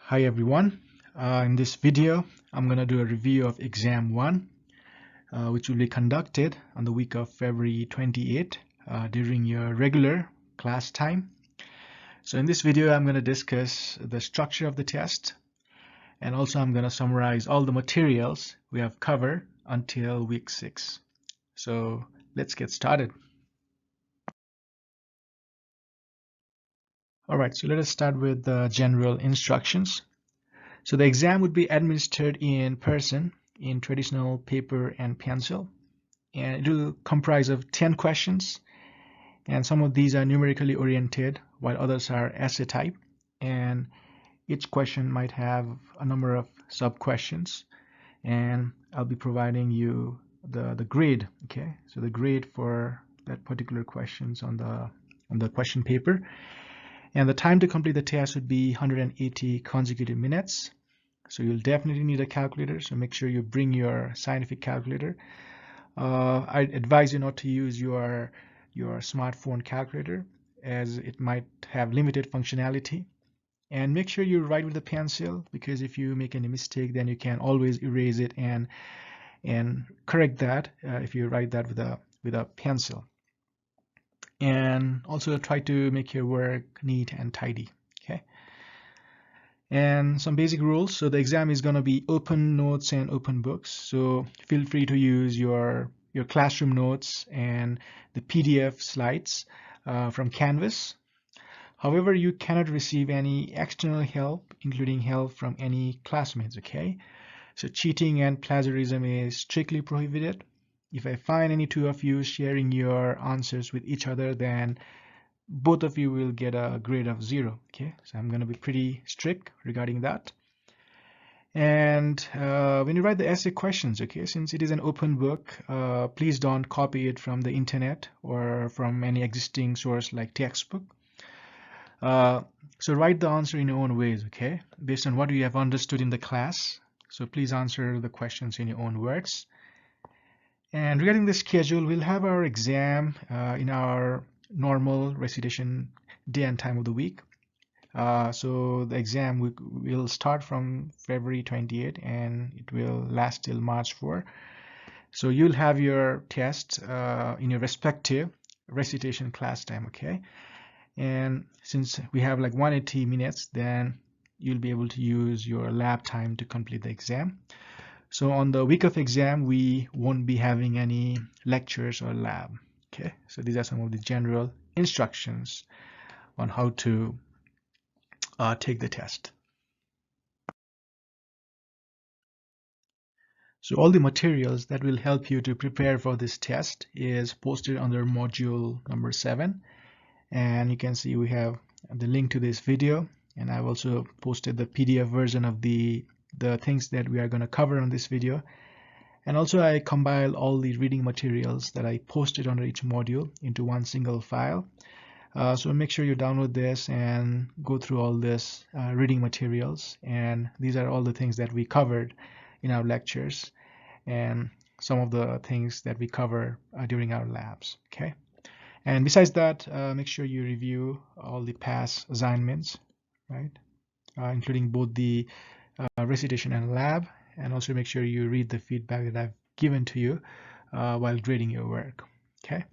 Hi everyone. In this video, I'm going to do a review of Exam 1, which will be conducted on the week of February 28 during your regular class time. So in this video, I'm going to discuss the structure of the test, and also I'm going to summarize all the materials we have covered until week 6. So let's get started. All right, so let us start with the general instructions. So the exam would be administered in person in traditional paper and pencil, and it will comprise of 10 questions, and some of these are numerically oriented while others are essay type, and each question might have a number of sub questions, and I'll be providing you the grade. Okay, so the grade for that particular questions on the question paper, and the time to complete the test would be 180 consecutive minutes. So you'll definitely need a calculator, so make sure you bring your scientific calculator. I advise you not to use your smartphone calculator, as it might have limited functionality. And make sure you write with a pencil, because if you make any mistake, then you can always erase it and correct that if you write that with a pencil. And also try to make your work neat and tidy. Okay. And some basic rules. So the exam is going to be open notes and open books. So feel free to use your classroom notes and the PDF slides from Canvas. However, you cannot receive any external help, including help from any classmates. Okay. So cheating and plagiarism is strictly prohibited. If I find any two of you sharing your answers with each other, then both of you will get a grade of 0. Okay, so I'm going to be pretty strict regarding that. And when you write the essay questions, okay, since it is an open book, please don't copy it from the internet or from any existing source like textbook. So write the answer in your own ways, okay, based on what you have understood in the class. So please answer the questions in your own words. And regarding the schedule, we'll have our exam in our normal recitation day and time of the week. So the exam will start from February 28 and it will last till March 4. So you'll have your test in your respective recitation class time, okay? And since we have like 180 minutes, then you'll be able to use your lab time to complete the exam. So on the week of exam, we won't be having any lectures or lab. Okay, so these are some of the general instructions on how to take the test. So all the materials that will help you to prepare for this test is posted under module number 7. And you can see we have the link to this video, and I've also posted the PDF version of the things that we are going to cover on this video. And also I compile all the reading materials that I posted under each module into one single file. So make sure you download this and go through all this reading materials. And these are all the things that we covered in our lectures and some of the things that we cover during our labs. Okay. And besides that, make sure you review all the past assignments, right? Including both the recitation and lab. And also make sure you read the feedback that I've given to you while grading your work. Okay.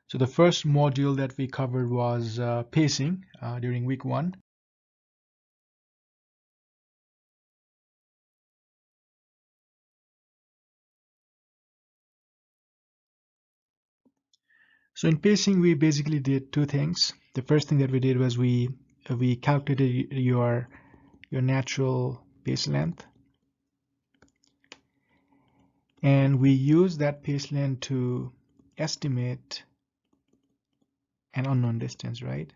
So the first module that we covered was pacing during week 1. So in pacing, we basically did two things. The first thing that we did was we calculated your natural pace length, and we used that pace length to estimate an unknown distance, right?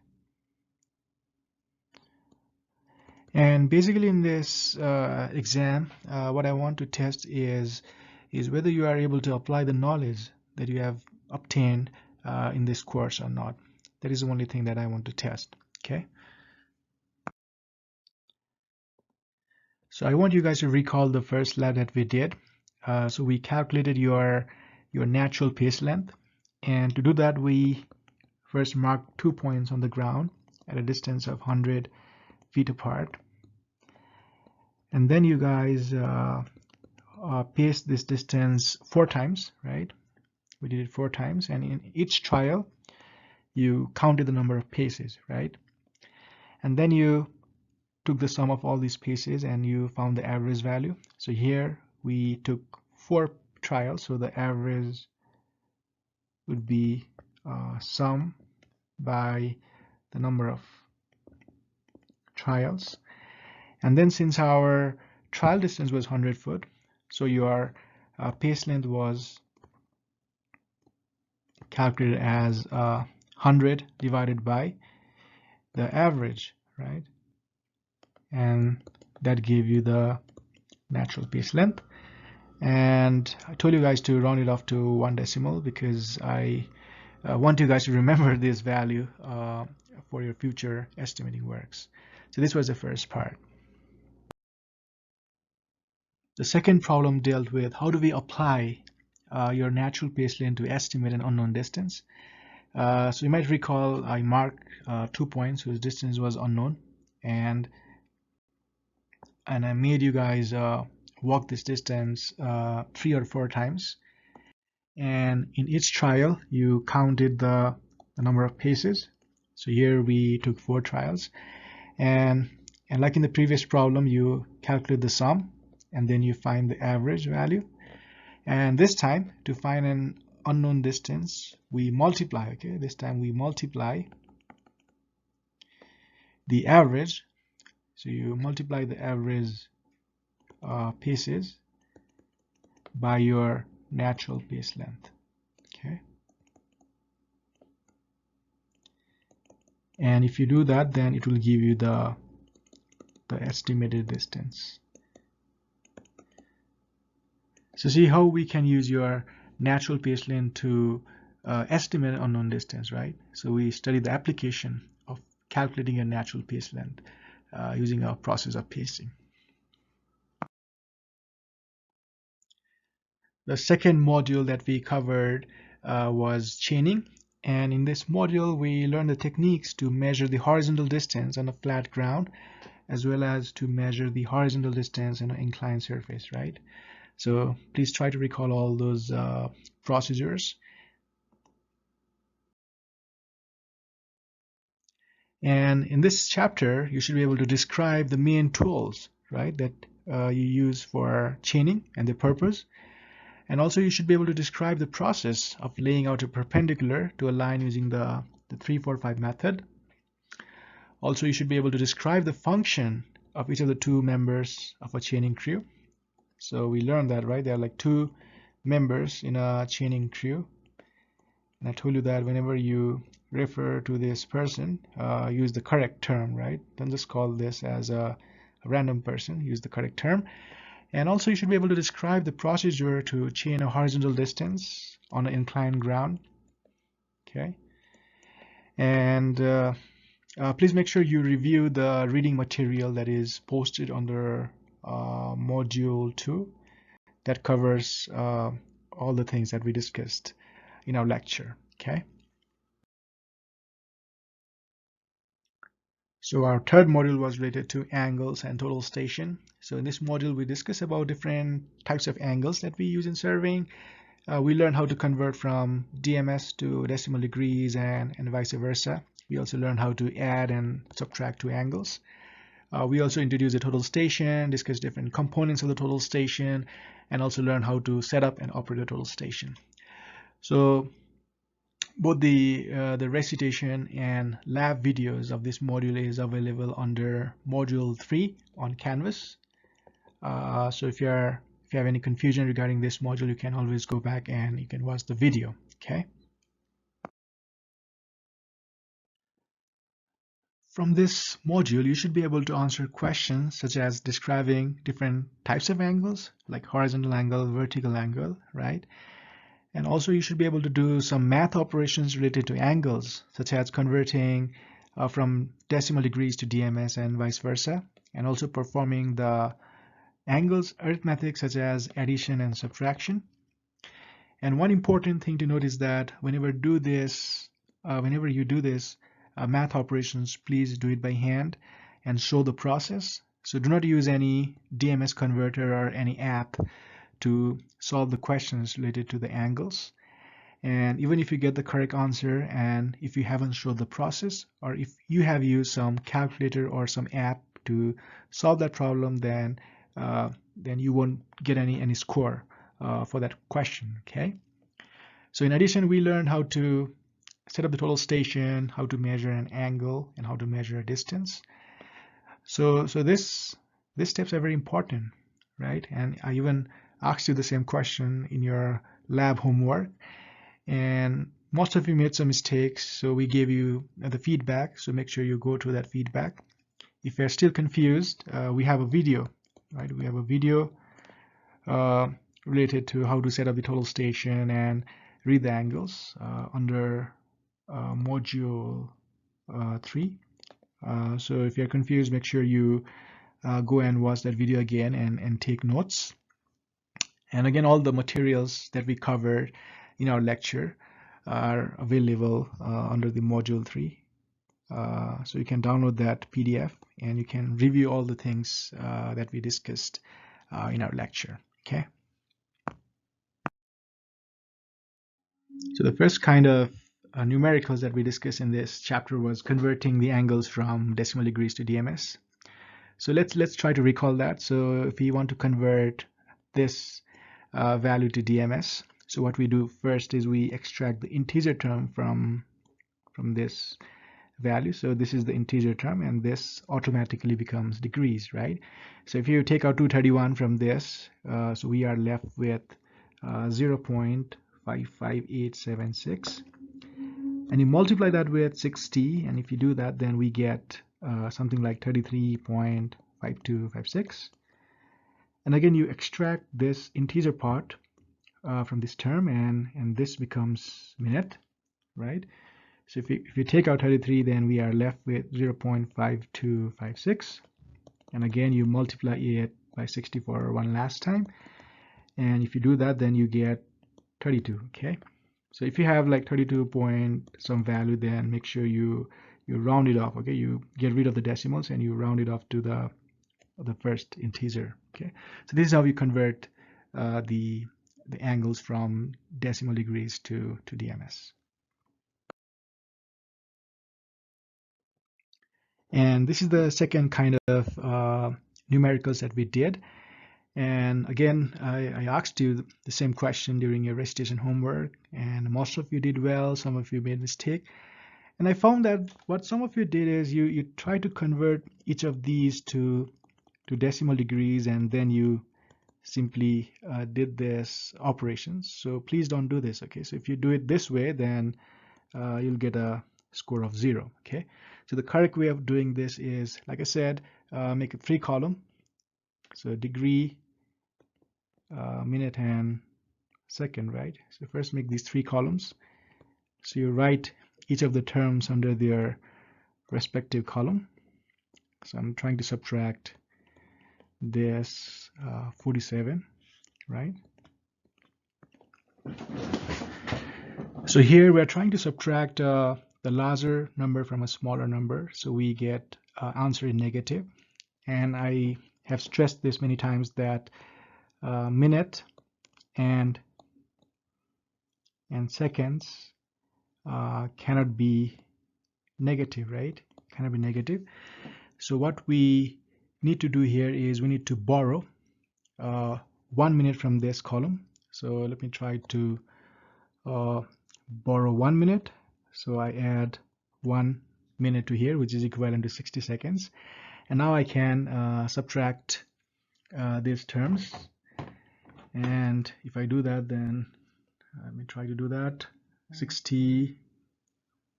And basically in this exam, what I want to test is whether you are able to apply the knowledge that you have obtained in this course or not. That is the only thing that I want to test. Okay. So I want you guys to recall the first lab that we did. So we calculated your natural pace length, and to do that we first marked 2 points on the ground at a distance of 100 feet apart. And then you guys pace this distance 4 times, right? We did it 4 times, and in each trial you counted the number of paces, right? And then you took the sum of all these paces and you found the average value. So here we took 4 trials, so the average would be sum by the number of trials. And then since our trial distance was 100 foot, so your pace length was calculated as 100 divided by the average, right? And that gave you the natural pace length. And I told you guys to round it off to 1 decimal because I want you guys to remember this value for your future estimating works. So this was the first part. The second problem dealt with how do we apply your natural pace length to estimate an unknown distance. So you might recall I marked 2 points whose distance was unknown, and I made you guys walk this distance 3 or 4 times, and in each trial you counted the number of paces. So here we took 4 trials, and like in the previous problem, you calculate the sum and then you find the average value. And this time, to find an unknown distance, we multiply. Okay, this time we multiply the average. So you multiply the average paces by your natural pace length. Okay, and if you do that, then it will give you the estimated distance. So see how we can use your natural pace length to estimate an unknown distance, right? So we studied the application of calculating a natural pace length using a process of pacing. The second module that we covered was chaining, and in this module we learned the techniques to measure the horizontal distance on a flat ground as well as to measure the horizontal distance on an inclined surface, right? So please try to recall all those procedures. And in this chapter, you should be able to describe the main tools, right, that you use for chaining and their purpose. And also you should be able to describe the process of laying out a perpendicular to a line using the 3-4-5 method. Also, you should be able to describe the function of each of the 2 members of a chaining crew. So we learned that, right? There are like 2 members in a chaining crew. And I told you that whenever you refer to this person, use the correct term, right? Don't just call this as a random person. Use the correct term. And also you should be able to describe the procedure to chain a horizontal distance on an inclined ground. Okay. And please make sure you review the reading material that is posted under module 2 that covers all the things that we discussed in our lecture. Okay. So our third module was related to angles and total station. So in this module we discuss about different types of angles that we use in surveying. We learned how to convert from DMS to decimal degrees and vice versa. We also learned how to add and subtract 2 angles. We also introduced the total station, discussed different components of the total station, and also learned how to set up and operate the total station. So both the recitation and lab videos of this module is available under module 3 on Canvas. So if you have any confusion regarding this module, you can always go back and you can watch the video. Okay. From this module, you should be able to answer questions such as describing different types of angles, like horizontal angle, vertical angle, right? And also you should be able to do some math operations related to angles, such as converting from decimal degrees to DMS and vice versa, and also performing the angles arithmetic such as addition and subtraction. And one important thing to note is that whenever you do this, math operations, please do it by hand and show the process. So do not use any DMS converter or any app to solve the questions related to the angles. And even if you get the correct answer and if you haven't showed the process, or if you have used some calculator or some app to solve that problem, then you won't get any score for that question. Okay. So in addition, we learned how to set up the total station, how to measure an angle, and how to measure a distance. So these steps are very important, right? And I even asked you the same question in your lab homework, and most of you made some mistakes, so we gave you the feedback, so make sure you go through that feedback. If you're still confused, we have a video, right? We have a video related to how to set up the total station and read the angles under module 3. So if you're confused, make sure you go and watch that video again and take notes. And again, all the materials that we covered in our lecture are available under the module 3. So you can download that PDF and you can review all the things that we discussed in our lecture. Okay. So the first kind of numericals that we discussed in this chapter was converting the angles from decimal degrees to DMS. So let's try to recall that. So if we want to convert this value to DMS, so what we do first is we extract the integer term from this value. So this is the integer term, and this automatically becomes degrees, right? So if you take out 231 from this, so we are left with 0.55876, and you multiply that with 60, and if you do that, then we get something like 33.5256. And again, you extract this integer part from this term, and this becomes minute, right? So if you take out 33, then we are left with 0.5256. And again, you multiply it by 60 for one last time. And if you do that, then you get 32, okay? So if you have like 32 point some value, then make sure you round it off, okay? You get rid of the decimals and you round it off to the first integer, okay? So this is how you convert the angles from decimal degrees to DMS. And this is the second kind of numericals that we did. And again, I asked you the same question during your recitation homework, and most of you did well, some of you made mistake. And I found that what some of you did is you try to convert each of these to decimal degrees, and then you simply did this operations. So please don't do this, okay? So if you do it this way, then you'll get a score of 0, okay? So the correct way of doing this is, like I said, make a 3 column. So degree, minute, and second, right? So first make these 3 columns. So you write each of the terms under their respective column. So I'm trying to subtract this 47, right? So here we're trying to subtract the larger number from a smaller number, so we get answer in negative. And I have stressed this many times that minute and seconds cannot be negative, right? Cannot be negative. So what we need to do here is we need to borrow 1 minute from this column. So let me try to borrow 1 minute. So I add 1 minute to here, which is equivalent to 60 seconds. And now I can subtract these terms. And if I do that, then let me try to do that. 60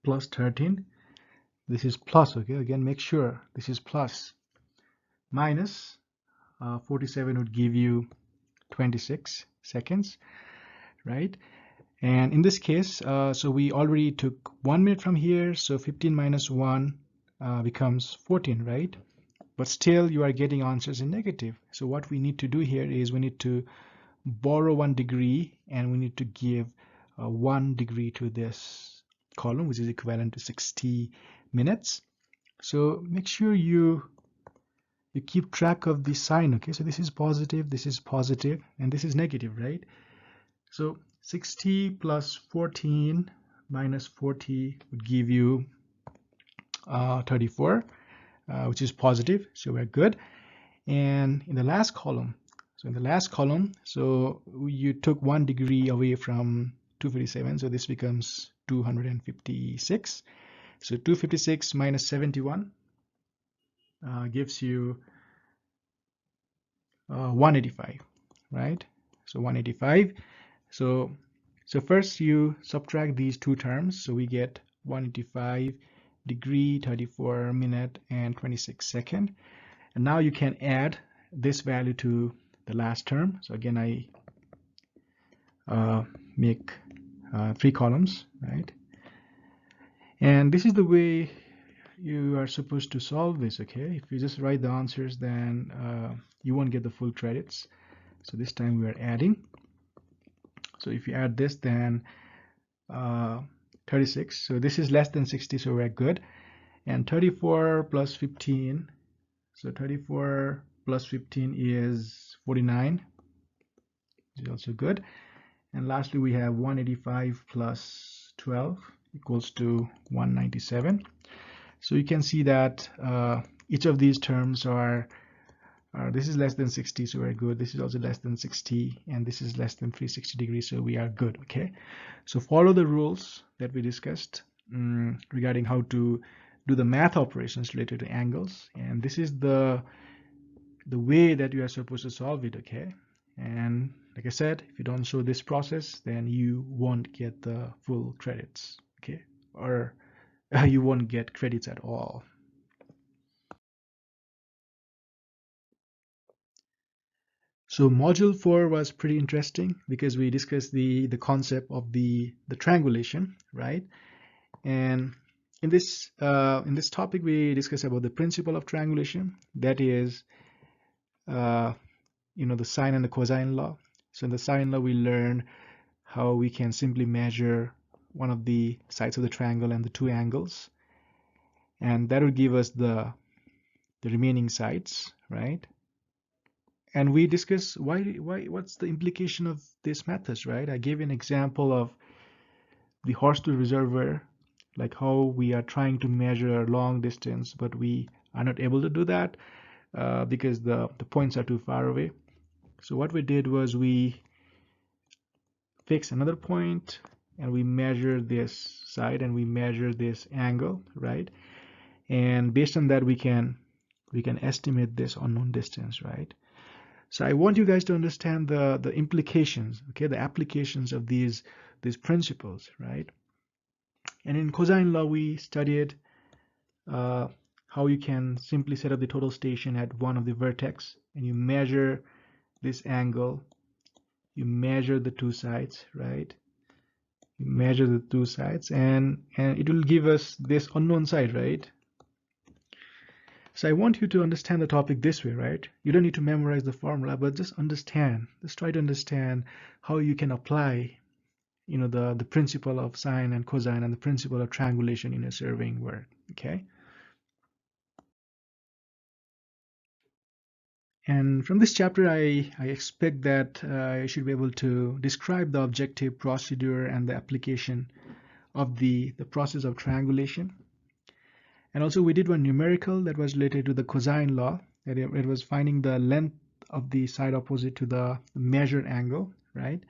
plus 13. This is plus, okay? Again, make sure this is plus. Minus 47 would give you 26 seconds, right? And in this case, so we already took 1 minute from here, so 15 minus 1 becomes 14, right? But still you are getting answers in negative. So what we need to do here is we need to borrow 1 degree, and we need to give 1 degree to this column, which is equivalent to 60 minutes. So make sure you keep track of the sign. Okay, so this is positive, and this is negative, right? So 60 plus 14 minus 40 would give you 34, which is positive, so we're good. And in the last column, so you took 1 degree away from 257, so this becomes 256. So 256 minus 71 gives you 185, right? So 185. So first you subtract these two terms, so we get 185 degree, 34 minute, and 26 second. And now you can add this value to the last term. So again, I make 3 columns, right? And this is the way you are supposed to solve this. Okay, if you just write the answers, then you won't get the full credits. So this time we are adding. So if you add this, then 36. So this is less than 60, so we're good. And 34 plus 15. So 34 plus 15 is 49. Which is also good. And lastly, we have 185 plus 12 equals to 197. So you can see that each of these terms are this is less than 60, so we're good. This is also less than 60, and this is less than 360 degrees, so we are good. Okay, so follow the rules that we discussed regarding how to do the math operations related to angles, and this is the way that you are supposed to solve it. Okay, and like I said, if you don't show this process, then you won't get the full credits. Okay, or you won't get credits at all. So module 4 was pretty interesting because we discussed the concept of the triangulation, right? And in this topic, we discussed about the principle of triangulation. That is, the sine and the cosine law. So in the sine law, we learn how we can simply measure one of the sides of the triangle and the two angles, and that would give us the remaining sides, right? And we discuss what's the implication of this methods, right? I gave an example of the Horseshoe Reservoir, like how we are trying to measure a long distance, but we are not able to do that because the points are too far away. So what we did was we fix another point and we measure this side and we measure this angle, right? And based on that, we can estimate this unknown distance, right? So I want you guys to understand the implications, okay, the applications of these principles, right? And in cosine law, we studied how you can simply set up the total station at one of the vertex, and you measure this angle, you measure the two sides, right? You measure the two sides, and it will give us this unknown side, right? So I want you to understand the topic this way, right? You don't need to memorize the formula, but just understand. Just try to understand how you can apply, the principle of sine and cosine and the principle of triangulation in a surveying work. Okay. And from this chapter, I expect that I should be able to describe the objective, procedure, and the application of the process of triangulation. And also we did one numerical that was related to the cosine law. That it was finding the length of the side opposite to the measured angle, right?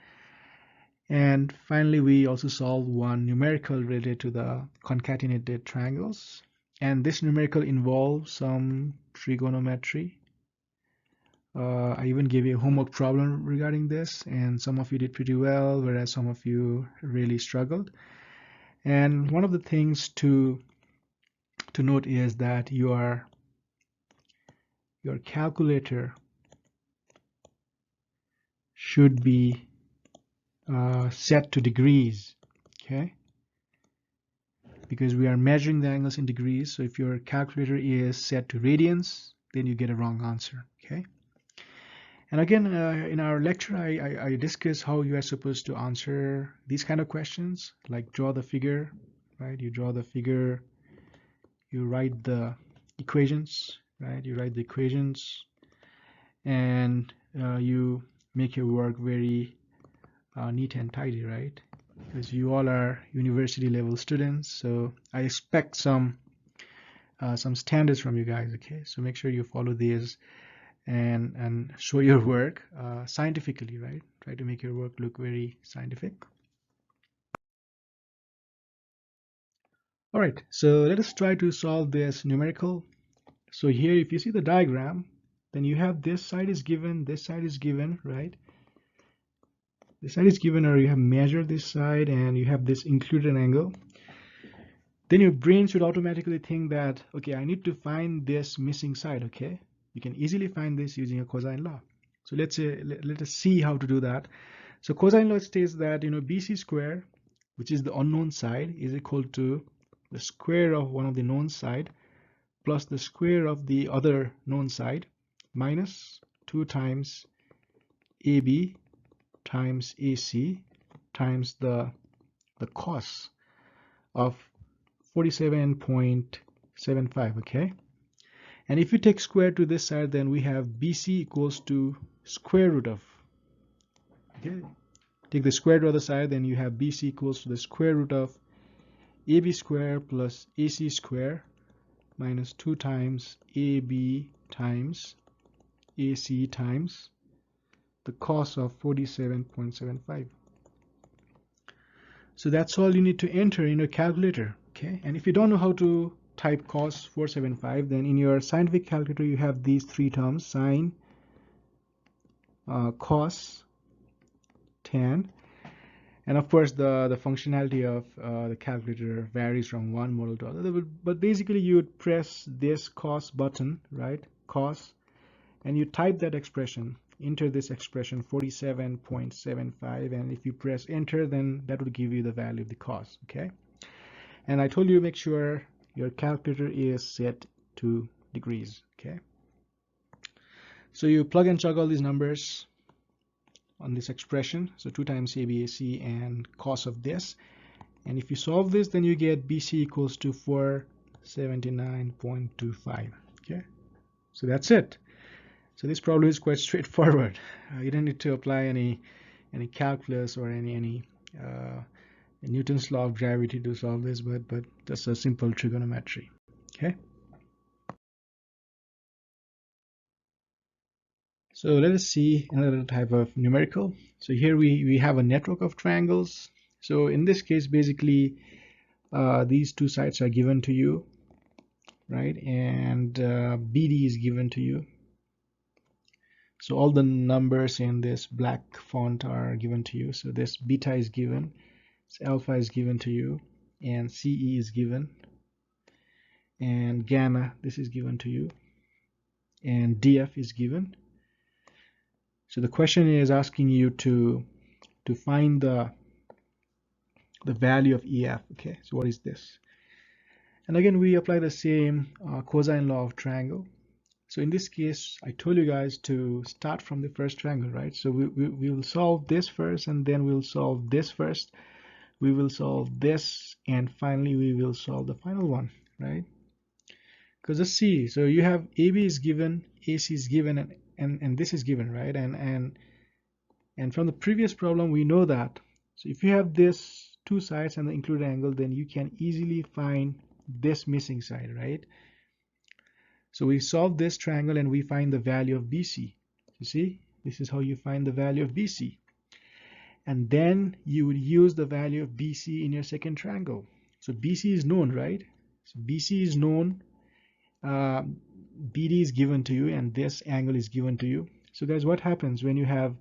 And finally, we also solved one numerical related to the concatenated triangles. And this numerical involves some trigonometry. I even gave you a homework problem regarding this, and some of you did pretty well, whereas some of you really struggled. And one of the things to note is that your calculator should be set to degrees, okay? Because we are measuring the angles in degrees, so if your calculator is set to radians, then you get a wrong answer, okay? And again, in our lecture, I discuss how you are supposed to answer these kind of questions, like draw the figure, right? You draw the figure, you write the equations, right? You write the equations, and you make your work very neat and tidy, right? Because you all are university level students, so I expect some standards from you guys. Okay, so make sure you follow these and show your work scientifically, right? Try to make your work look very scientific. All right, so let us try to solve this numerical. So here, if you see the diagram, then you have this side is given, this side is given, right? This side is given, or you have measured this side, and you have this included angle. Then your brain should automatically think that, okay, I need to find this missing side, okay? You can easily find this using a cosine law. So let us see how to do that. So cosine law states that, BC square, which is the unknown side, is equal to the square of one of the known side plus the square of the other known side minus 2 times AB times AC times the cos of 47.75, okay? And if you take square to this side, then we have BC equals to square root of, okay? Take the square to the other side, then you have BC equals to the square root of AB square plus AC square minus 2 times AB times AC times the cos of 47.75. So that's all you need to enter in your calculator, okay? And if you don't know how to type cos 475, then in your scientific calculator you have these three terms: sine, cos, tan, and of course the functionality of the calculator varies from one model to another. But basically you would press this cos button, right? Cos, and you type that expression. Enter this expression 47.75, and if you press enter, then that would give you the value of the cos, okay? And I told you make sure your calculator is set to degrees, okay? So you plug and chug all these numbers on this expression, so 2 times ABAC and cos of this, and if you solve this, then you get BC equals to 479.25, okay? So that's it. So this problem is quite straightforward. You don't need to apply any calculus or any Newton's law of gravity to solve this, but just a simple trigonometry. Okay. So let us see another type of numerical. So here we have a network of triangles. So in this case, basically, these two sides are given to you, right? And BD is given to you. So all the numbers in this black font are given to you. So this beta is given, so alpha is given to you, and CE is given, and gamma, this is given to you, and DF is given. So the question is asking you to find the value of EF. Okay, so what is this? And again, we apply the same cosine law of triangle. So in this case, I told you guys to start from the first triangle, right? So we will solve this first, and then we'll solve this first. We will solve this, and finally we will solve the final one, right? Because let's see, so you have AB is given, AC is given, and this is given, right? And from the previous problem, we know that. So if you have this two sides and the included angle, then you can easily find this missing side, right? So we solve this triangle and we find the value of BC. You see, this is how you find the value of BC. And then you would use the value of BC in your second triangle. So BC is known, right? So BC is known, BD is given to you, and this angle is given to you. So guys, what happens when you have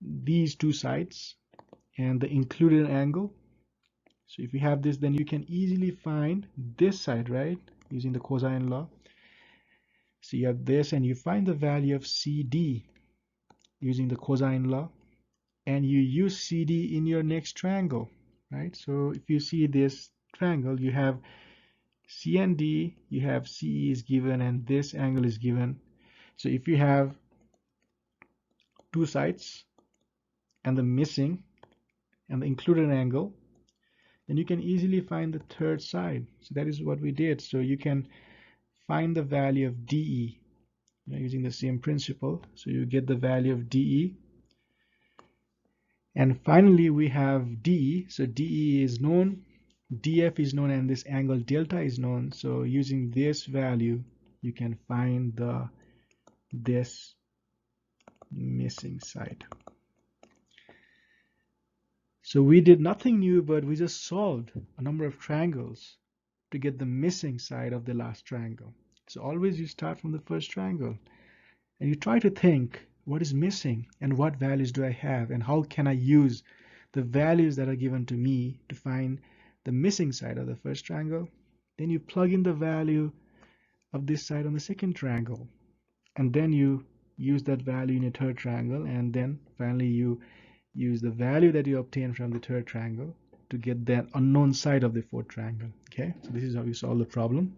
these two sides and the included angle? So if you have this, then you can easily find this side, right? Using the cosine law. So you have this, and you find the value of CD using the cosine law, and you use CD in your next triangle, right? So if you see this triangle, you have C and D, you have CE is given, and this angle is given. So if you have two sides and the missing and the included angle, then you can easily find the third side. So that is what we did. So you can find the value of DE, using the same principle. So you get the value of DE. And finally, we have DE. So DE is known, DF is known, and this angle delta is known. So using this value, you can find this missing side. So we did nothing new, but we just solved a number of triangles to get the missing side of the last triangle. So always you start from the first triangle and you try to think, what is missing and what values do I have and how can I use the values that are given to me to find the missing side of the first triangle. Then you plug in the value of this side on the second triangle, and then you use that value in a third triangle, and then finally you use the value that you obtain from the third triangle to get that unknown side of the fourth triangle. Okay, so this is how you solve the problem.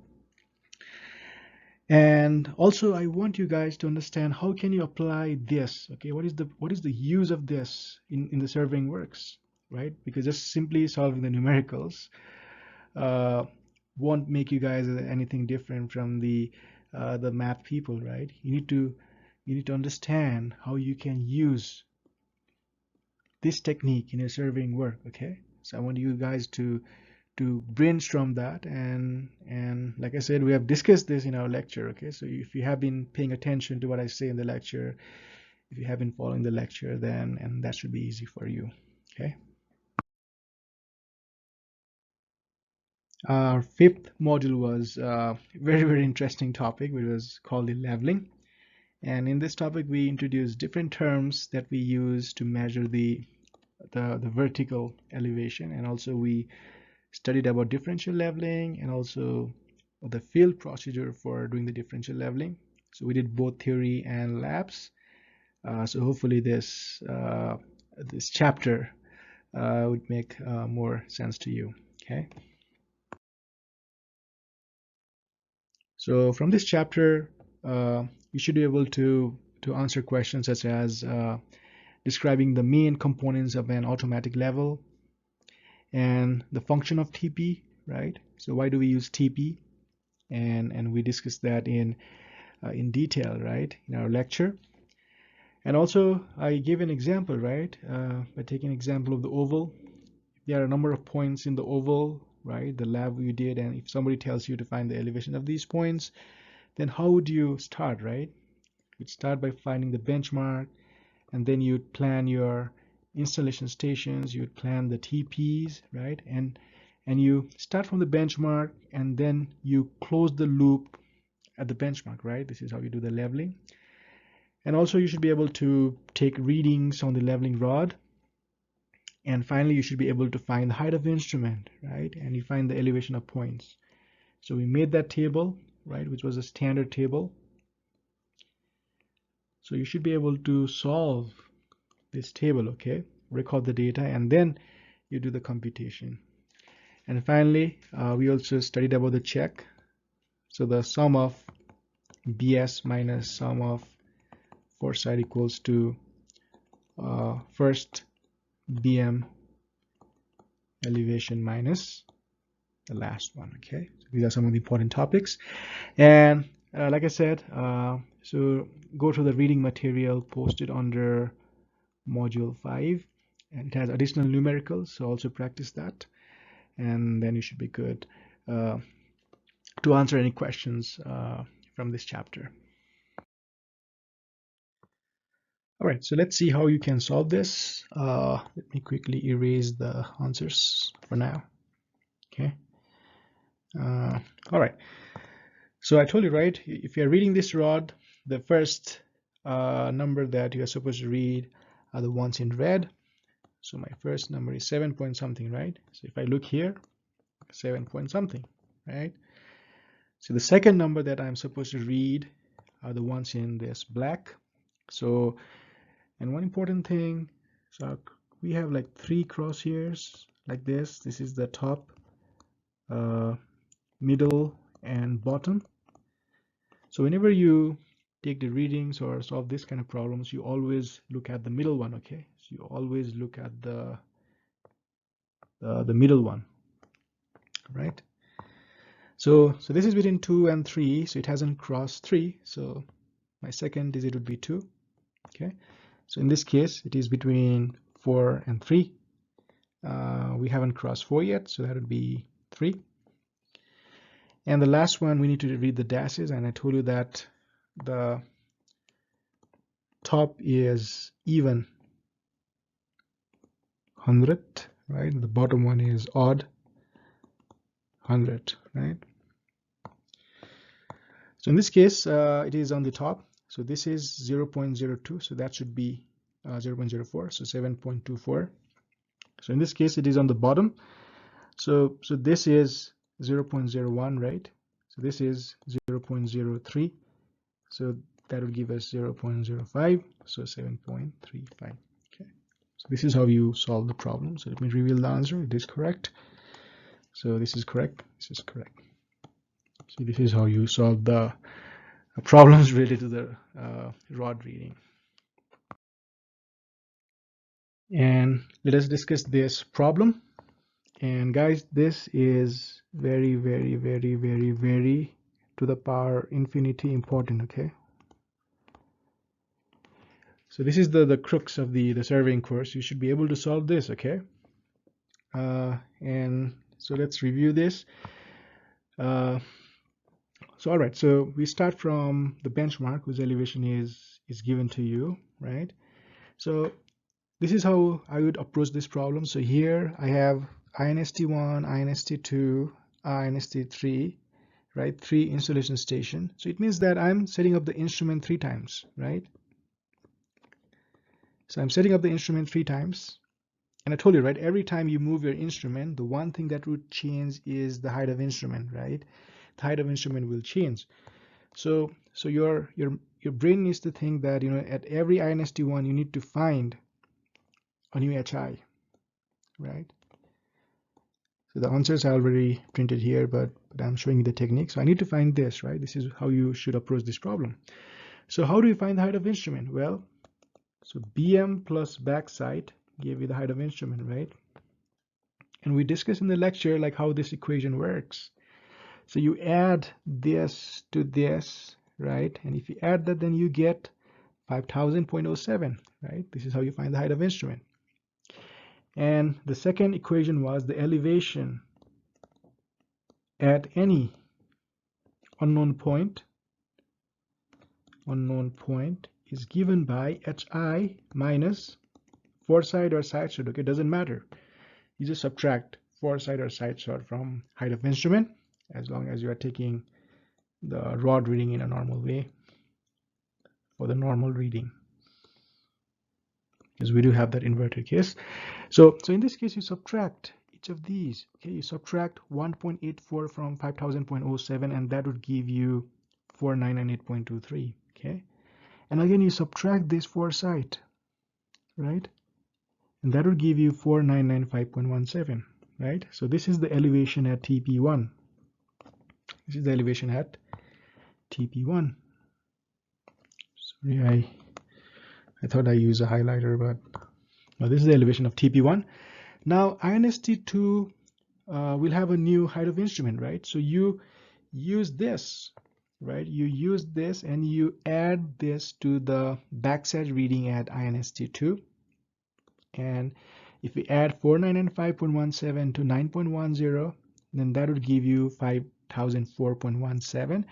And also I want you guys to understand how can you apply this. Okay, what is the use of this in the surveying works, right? Because just simply solving the numericals won't make you guys anything different from the math people, right? You need to understand how you can use this technique in your surveying work. Okay, so I want you guys to brainstorm that, and like I said, we have discussed this in our lecture. Okay, so if you have been paying attention to what I say in the lecture, if you have been following the lecture, then and that should be easy for you. Okay, our fifth module was a very interesting topic, which was called the leveling. And in this topic we introduced different terms that we use to measure the vertical elevation, and also we studied about differential leveling and also the field procedure for doing the differential leveling. So we did both theory and labs. So hopefully this chapter would make more sense to you. Okay. So from this chapter, you should be able to answer questions such as describing the main components of an automatic level and the function of TP, right? So why do we use TP? And we discussed that in detail, right, in our lecture. And also I gave an example, right, by taking an example of the oval. There are a number of points in the oval, right, the lab you did, and if somebody tells you to find the elevation of these points, then how would you start, right? You'd start by finding the benchmark, and then you'd plan your installation stations, you'd plan the TPs, right, and you start from the benchmark and then you close the loop at the benchmark, right? This is how you do the leveling. And also you should be able to take readings on the leveling rod, and finally you should be able to find the height of the instrument, right, and you find the elevation of points. So we made that table, right, which was a standard table. So you should be able to solve this table, okay, record the data, and then you do the computation. And finally we also studied about the check. So the sum of BS minus sum of foresight equals to first BM elevation minus the last one. Okay, so these are some of the important topics. And like I said, so go to the reading material posted under module 5, and it has additional numericals, so also practice that, and then you should be good to answer any questions from this chapter. All right, so let's see how you can solve this. Let me quickly erase the answers for now. Okay. All right. So I told you, right, if you're reading this rod, the first number that you're supposed to read are the ones in red. So my first number is 7 point something, right? So if I look here, 7 point something, right? So the second number that I'm supposed to read are the ones in this black. So, and one important thing, so we have like 3 crosshairs like this. This is the top, middle, and bottom. So whenever you take the readings or solve this kind of problems, you always look at the middle one. Okay, so you always look at the middle one. right? So this is between 2 and 3, so it hasn't crossed 3, so my second digit would be 2. Okay, so in this case it is between 4 and 3. We haven't crossed 4 yet, so that would be 3. And the last one, we need to read the dashes, and I told you that the top is even 100, right? The bottom one is odd 100, right? So in this case, it is on the top. So this is 0.02, so that should be 0.04, so 7.24. So in this case, it is on the bottom. So this is 0.01, right? So this is 0.03. So that will give us 0.05, so 7.35. Okay. So this is how you solve the problem. So let me reveal the answer. It is correct. So this is correct. This is correct. So this is how you solve the problems related to the rod reading. And let us discuss this problem. And guys, this is very, very, very, very, very to the power infinity important, okay? So this is the crux of the surveying course. You should be able to solve this, okay? And so let's review this. So all right, so we start from the benchmark whose elevation is given to you, right? So this is how I would approach this problem. So here I have INST1, INST2, INST3, right? 3 installation station. So it means that I'm setting up the instrument 3 times, right? So I'm setting up the instrument 3 times. And I told you, right, every time you move your instrument, the one thing that would change is the height of instrument, right? The height of instrument will change. So your brain needs to think that, you know, at every INST1 you need to find a new HI, right? So the answers are already printed here, but I'm showing you the technique. So I need to find this, right? This is how you should approach this problem. So how do you find the height of instrument? Well, so BM plus backside gave you the height of instrument, right? And we discussed in the lecture like how this equation works. So you add this to this, right? And if you add that, then you get 5000.07, right? This is how you find the height of instrument. And the second equation was the elevation at any unknown point is given by HI minus foreside or side shot. Okay, it doesn't matter. You just subtract foreside or side shot from height of instrument as long as you are taking the rod reading in a normal way for the normal reading, because we do have that inverted case. So in this case, you subtract each of these. Okay, you subtract 1.84 from 5000.07, and that would give you 4998.23. Okay, and again you subtract this foreside, right? And that would give you 4995.17, right? So this is the elevation at TP1. This is the elevation at TP1. Sorry, I thought I used a highlighter, but no, this is the elevation of TP1. Now INST2 will have a new height of instrument, right? So you use this, right? You use this and you add this to the backside reading at INST2. And if we add 4995.17 to 9.10, then that would give you 5004.17,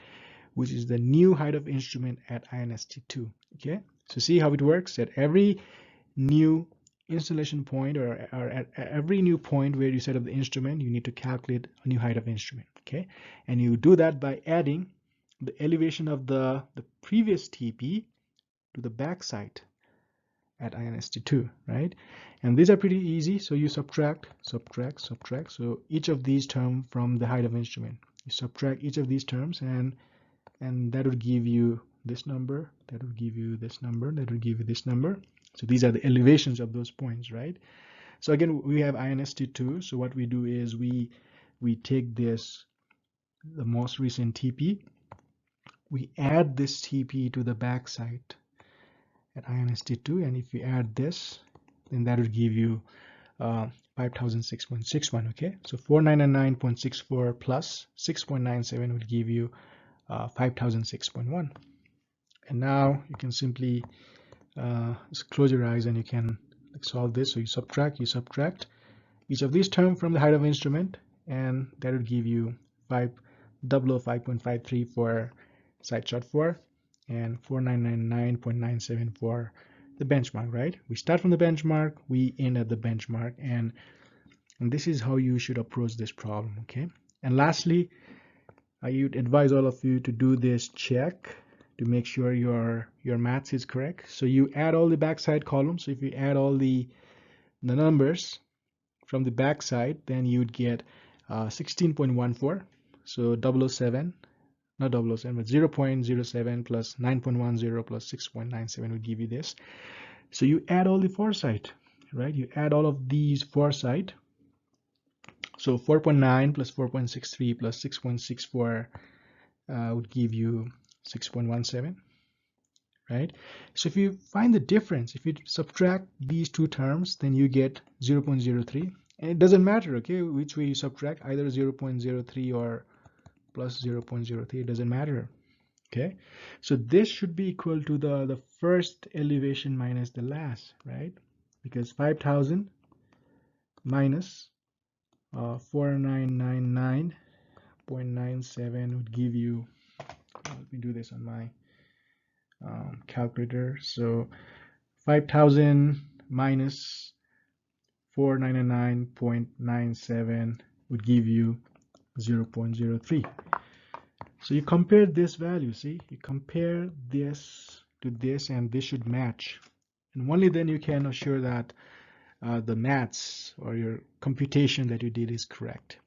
which is the new height of instrument at INST2. Okay, so see how it works. At every new installation point or at every new point where you set up the instrument, you need to calculate a new height of instrument. Okay, and you do that by adding the elevation of the previous TP to the backside at INST2, right? And these are pretty easy. So you subtract. So each of these terms from the height of instrument, you subtract each of these terms, and that would give you this number, that would give you this number, that would give you this number. So these are the elevations of those points, right? So again, we have INST2. So what we do is we take this, the most recent TP, we add this TP to the backside at INST2, and if we add this, then that would give you 5006.61. Okay, so 4999.64 plus 6.97 would give you 5006.1. And now you can simply just close your eyes and you can solve this. So you subtract each of these terms from the height of instrument, and that would give you 500.53 for side shot 4 and 4999.97 for the benchmark, right? We start from the benchmark, we end at the benchmark, and this is how you should approach this problem, okay? And lastly, I would advise all of you to do this check to make sure your maths is correct. So you add all the backside columns. So if you add all the numbers from the backside, then you'd get 16.14. So 007, not 007, but 0.07 plus 9.10 plus 6.97 would give you this. So you add all the far side, right? You add all of these far side. So 4.9 plus 4.63 plus 6.64 would give you 6.17, right? So if you find the difference, if you subtract these two terms, then you get 0.03. And it doesn't matter, okay, which way you subtract, either 0.03 or plus 0.03, it doesn't matter, okay? So this should be equal to the first elevation minus the last, right? Because 5,000 minus 4999.97 would give you, let me do this on my calculator. So 5,000 minus 499.97 would give you 0.03. So you compare this value, see, you compare this to this, and this should match, and only then you can assure that the maths or your computation that you did is correct.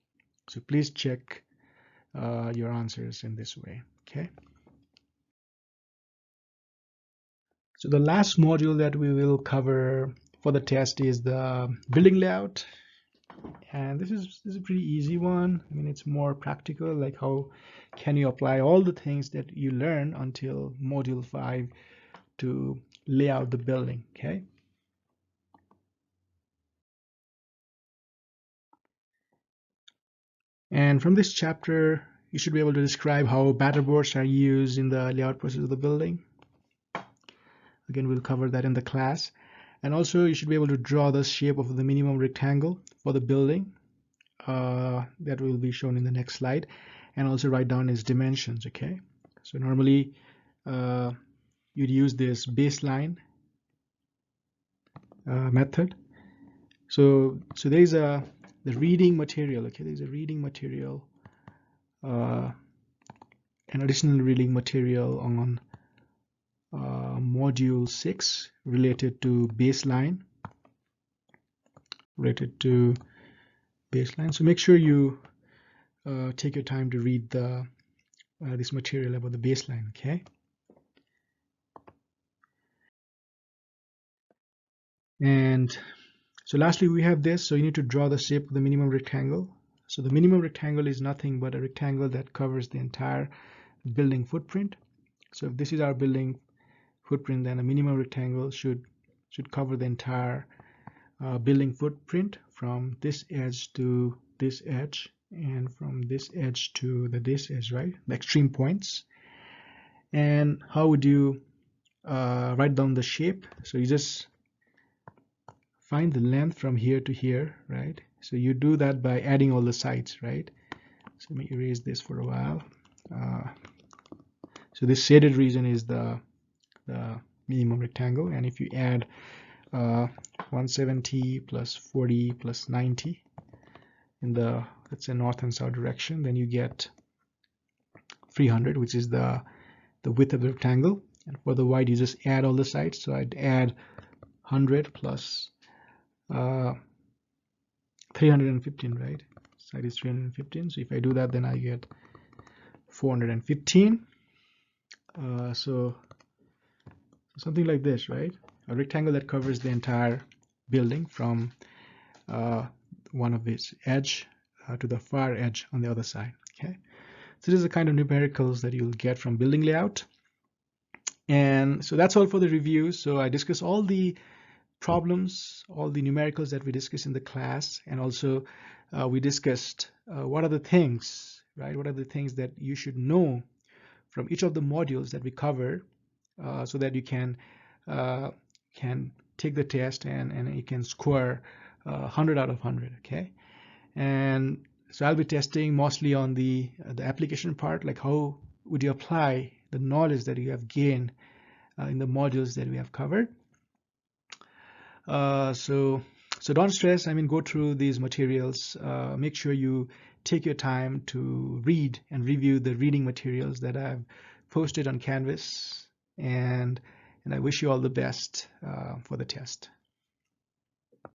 So please check your answers in this way, okay? So the last module that we will cover for the test is the building layout, and this is a pretty easy one. I mean, it's more practical, like how can you apply all the things that you learn until module 5 to lay out the building, okay? And from this chapter, you should be able to describe how batter boards are used in the layout process of the building. Again, we'll cover that in the class. And also, you should be able to draw the shape of the minimum rectangle for the building. That will be shown in the next slide. And also write down its dimensions, okay? So normally, you'd use this baseline method. So there's the reading material, okay? There's a reading material, an additional reading material on module 6 related to baseline. So make sure you take your time to read this material about the baseline, okay? And so lastly, we have this. So you need to draw the shape of the minimum rectangle. So the minimum rectangle is nothing but a rectangle that covers the entire building footprint. So if this is our building footprint, then a minimum rectangle should cover the entire building footprint from this edge to this edge, and from this edge to this edge, right? The extreme points. And how would you write down the shape? So you just find the length from here to here, right? So you do that by adding all the sides, right? So let me erase this for a while. So this shaded region is the minimum rectangle, and if you add 170 plus 40 plus 90 in the, let's say, north and south direction, then you get 300, which is the width of the rectangle. And for the wide, you just add all the sides. So I'd add 100 plus 315, right? Side is 315. So if I do that, then I get 415. So something like this, right? A rectangle that covers the entire building from one of its edge to the far edge on the other side, okay? So this is the kind of numericals that you'll get from building layout. And so that's all for the review. So I discussed all the problems, all the numericals that we discussed in the class, and also we discussed what are the things, right? What are the things that you should know from each of the modules that we cover, so that you can take the test and you can score 100 out of 100. Okay, and so I'll be testing mostly on the application part, like how would you apply the knowledge that you have gained in the modules that we have covered. So don't stress. I mean, go through these materials. Make sure you take your time to read and review the reading materials that I've posted on Canvas, and I wish you all the best for the test.